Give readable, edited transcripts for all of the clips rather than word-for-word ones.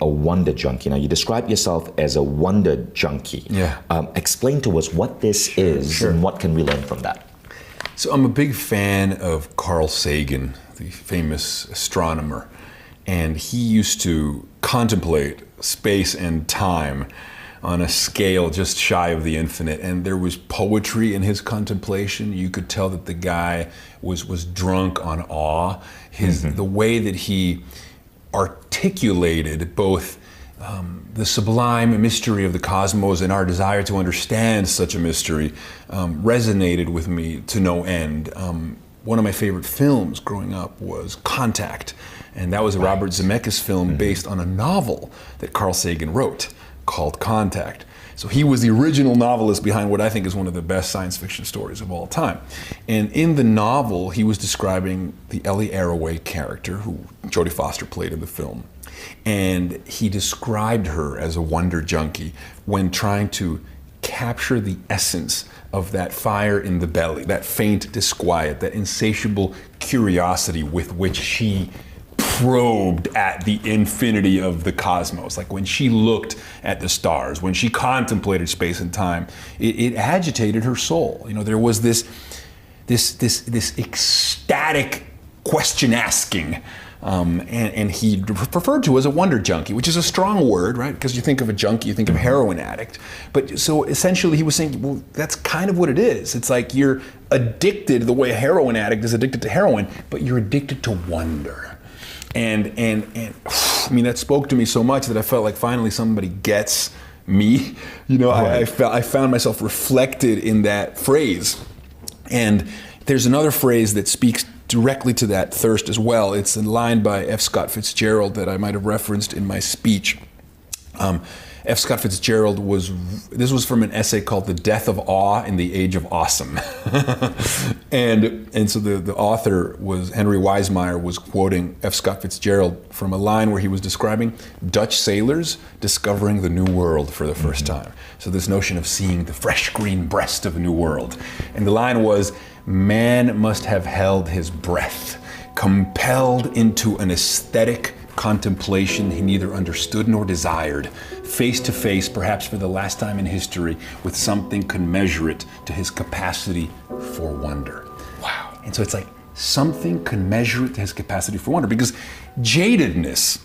a wonder junkie. Now, you describe yourself as a wonder junkie. Yeah. Explain to us what this is and what can we learn from that? So I'm a big fan of Carl Sagan, the famous astronomer, and he used to contemplate space and time on a scale just shy of the infinite, and there was poetry in his contemplation. You could tell that the guy was drunk on awe. The way that he articulated both the sublime mystery of the cosmos and our desire to understand such a mystery resonated with me to no end. One of my favorite films growing up was Contact, and that was a Robert Zemeckis film based on a novel that Carl Sagan wrote called Contact. So he was the original novelist behind what I think is one of the best science fiction stories of all time. And in the novel, he was describing the Ellie Arroway character, who Jodie Foster played in the film. And he described her as a wonder junkie when trying to capture the essence of that fire in the belly, that faint disquiet, that insatiable curiosity with which she probed at the infinity of the cosmos. Like when she looked at the stars, when she contemplated space and time, it agitated her soul. You know, there was this ecstatic question asking. And he referred to as a wonder junkie, which is a strong word, right? Because you think of a junkie, you think of a heroin addict. But so essentially he was saying, well, that's kind of what it is. It's like you're addicted the way a heroin addict is addicted to heroin, but you're addicted to wonder. And I mean, that spoke to me so much that I felt like finally somebody gets me. You know, I found myself reflected in that phrase. And there's another phrase that speaks directly to that thirst as well. It's a line by F. Scott Fitzgerald that I might have referenced in my speech. F. Scott Fitzgerald this was from an essay called The Death of Awe in the Age of Awesome. and so the author was, Henry Weismeyer, was quoting F. Scott Fitzgerald from a line where he was describing Dutch sailors discovering the New World for the first time. So this notion of seeing the fresh green breast of a new world. And the line was, "Man must have held his breath, compelled into an aesthetic contemplation he neither understood nor desired, face to face, perhaps for the last time in history, with something commensurate to his capacity for wonder." Wow. And so it's like something commensurate to his capacity for wonder, because jadedness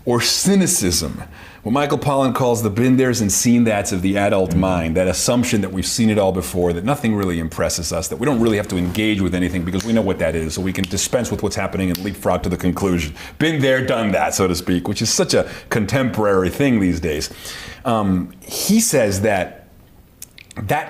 or cynicism, what Michael Pollan calls the been there's and seen that's of the adult mind, that assumption that we've seen it all before, that nothing really impresses us, that we don't really have to engage with anything because we know what that is, so we can dispense with what's happening and leapfrog to the conclusion. Been there, done that, so to speak, which is such a contemporary thing these days. He says that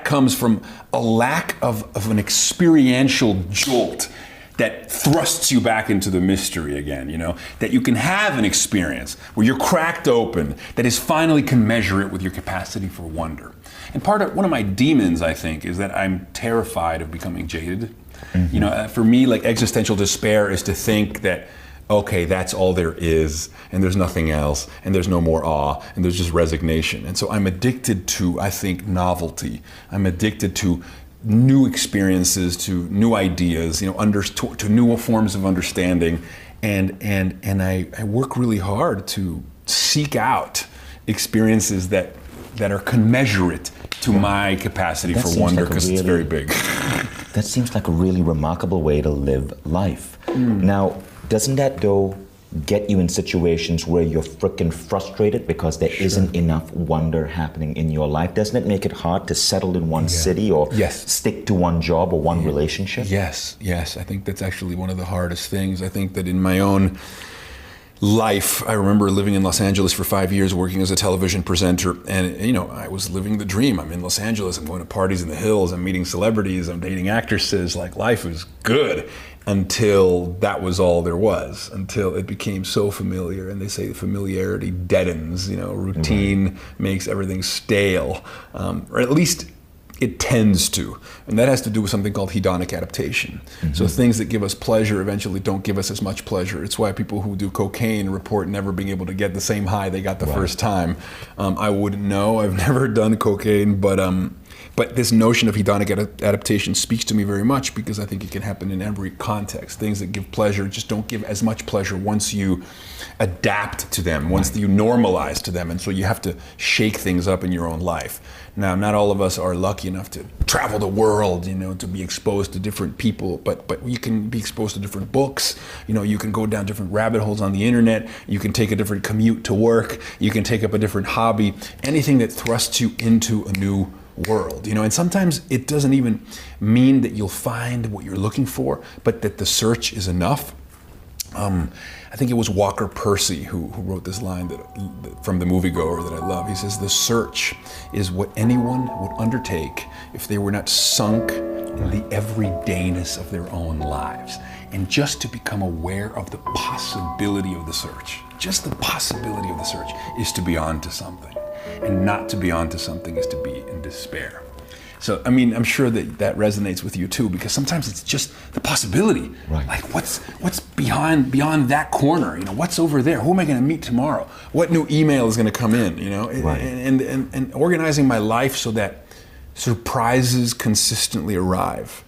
comes from a lack of an experiential jolt that thrusts you back into the mystery again, you know? That you can have an experience where you're cracked open that is finally commensurate with your capacity for wonder. And one of my demons, I think, is that I'm terrified of becoming jaded. You know, for me, like, existential despair is to think that, okay, that's all there is, and there's nothing else, and there's no more awe, and there's just resignation. And so I'm addicted to, I think, novelty. I'm addicted to new experiences, to new ideas, you know, to new forms of understanding, and I work really hard to seek out experiences that are commensurate to my capacity for wonder, because it's very big. That seems like a really remarkable way to live life. Now, doesn't that though get you in situations where you're freaking frustrated because there isn't enough wonder happening in your life? Doesn't it make it hard to settle in one city or stick to one job or one relationship? Yes. I think that's actually one of the hardest things. I think that in my own life, I remember living in Los Angeles for 5 years, working as a television presenter, and you know, I was living the dream. I'm in Los Angeles, I'm going to parties in the hills, I'm meeting celebrities, I'm dating actresses, like life was good. Until that was all there was, until it became so familiar, and they say familiarity deadens, you know, routine makes everything stale, or at least it tends to, and that has to do with something called hedonic adaptation. So things that give us pleasure eventually don't give us as much pleasure. It's why people who do cocaine report never being able to get the same high they got the first time. I wouldn't know, I've never done cocaine, but But this notion of hedonic adaptation speaks to me very much because I think it can happen in every context. Things that give pleasure just don't give as much pleasure once you adapt to them, once you normalize to them. And so you have to shake things up in your own life. Now, not all of us are lucky enough to travel the world, to be exposed to different people, but you can be exposed to different books. You can go down different rabbit holes on the internet. You can take a different commute to work. You can take up a different hobby. Anything that thrusts you into a new world, and sometimes it doesn't even mean that you'll find what you're looking for, but that the search is enough. I think it was Walker Percy who wrote this line from The Moviegoer that I love. He says, "The search is what anyone would undertake if they were not sunk in the everydayness of their own lives." And just to become aware of the possibility of the search, just the possibility of the search, is to be on to something. And not to be on to something is to be in despair. So, I'm sure that resonates with you too, because sometimes it's just the possibility. Right. Like, what's beyond that corner? What's over there? Who am I going to meet tomorrow? What new email is going to come in? Right. And organizing my life so that surprises consistently arrive.